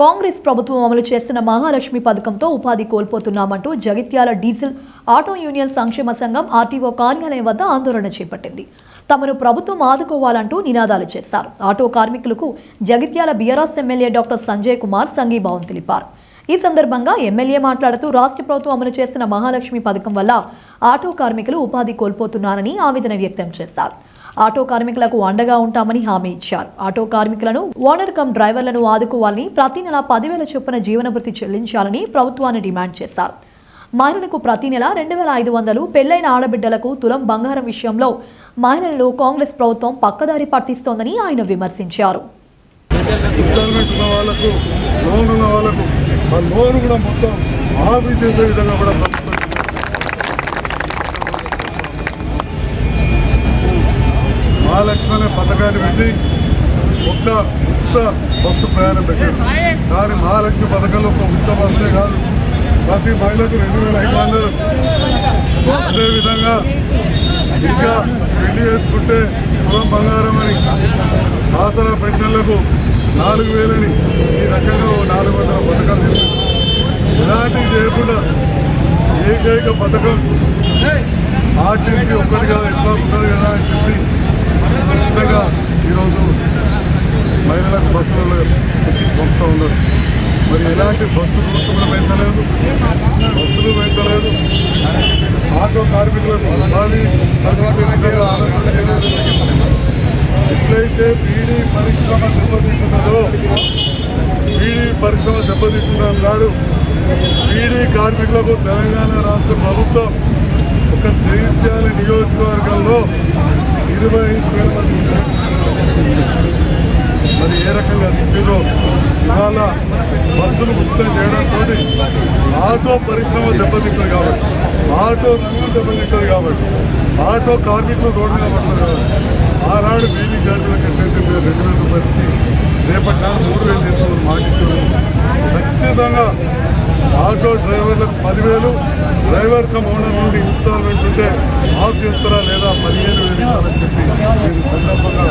కాంగ్రెస్ ప్రభుత్వం అమలు చేస్తున్న మహాలక్ష్మి పథకంతో ఉపాధి కోల్పోతున్నామంటూ జగిత్యాల డీజిల్ ఆటో యూనియన్ సంక్షేమ సంఘం ఆర్టీఓ కార్యాలయం వద్ద ఆందోళన చేపట్టింది. తమను ప్రభుత్వం ఆదుకోవాలంటూ నినాదాలు చేశారు. ఆటో కార్మికులకు Jagtial BRS MLA doctor Sanjay Kumar సంఘీభావం తెలిపారు. ఈ సందర్భంగా ఎమ్మెల్యే మాట్లాడుతూ రాష్ట్ర ప్రభుత్వం అమలు చేస్తున్న మహాలక్ష్మి పథకం వల్ల ఆటో కార్మికులు ఉపాధి కోల్పోతున్నారని ఆవేదన వ్యక్తం చేశారు. ఆటో కార్మికులకు అండగా ఉంటామని హామీ ఇచ్చారు. ఆటో కార్మికులను ఓనర్ కమ్ డ్రైవర్లను ఆదుకోవాలని, ప్రతి నెల 10,000 చొప్పున జీవనభృతి చెల్లించాలని ప్రభుత్వాన్ని డిమాండ్ చేశారు. మహిళలకు ప్రతి నెల 2,500, పెళ్లైన ఆడబిడ్డలకు తులం బంగారం విషయంలో మహిళలను కాంగ్రెస్ ప్రభుత్వం పక్కదారి పట్టిస్తోందని ఆయన విమర్శించారు. మహాలక్ష్మి అనే పథకాన్ని పెట్టి ఒక్క ఉచిత బస్సు ప్రయాణం పెట్టారు. కానీ మహాలక్ష్మి పథకంలో ఒక ఉచిత బస్సే కాదు, ప్రతి మహిళకు 2,500, అదేవిధంగా ఇంకా పెళ్లి చేసుకుంటే తులం బంగారం అని, ఆసరా పెన్షన్లకు 4,000 ఈ రకంగా 400 పథకాలు ఇలాంటివి చేయకుండా ఏకైక పథకం ఆర్టీసీ ఒక్కటిగా ఎట్లా ఉంటుంది కదా అని చెప్పి ఖచ్చితంగా ఈరోజు మహిళలకు బస్సులలో ఎక్కించుకుంటూ ఉన్నారు. మరి ఎలాంటి బస్సు రూట్స్ కూడా పెంచలేదు, బస్సులు పెంచలేదు. ఆటో కార్మికులకు ఉపాధి ఎట్లయితే బీడీ పరిశ్రమ దెబ్బతింటున్నదో, బీడీ పరిశ్రమ దెబ్బతింటున్నాడు. బీడీ కార్మికులకు తెలంగాణ రాష్ట్ర ప్రభుత్వం ఒక జగిత్యాల నియోజకవర్గంలో 25,000 మంది మరి ఏ రకంగా ఇచ్చిందో ఇవాళ బస్సులు ఉచితం చేయడంతో ఆటో పరిశ్రమ దెబ్బతింటుంది కాబట్టి, ఆటో రంగం దెబ్బతింటుంది కాబట్టి, ఆటో కార్మికులు రోడ్డు మీద వస్తారు కాబట్టి, ఆనాడు బీడీ జాతీయులకు ఎట్లయితే మీరు 2,000 రూపాయలు ఇచ్చి రేపటి నాడు 3,000 చేసిన మాటించారు. ఖచ్చితంగా ఆటో డ్రైవర్లకు 10,000, డ్రైవర్ కమ్ ఓనర్ నుండి ఇన్స్టాల్మెంట్ ఉంటే ఆఫ్ చేస్తారా లేదా 15,000 ఇవ్వాలని చెప్పి నేను సందర్భంగా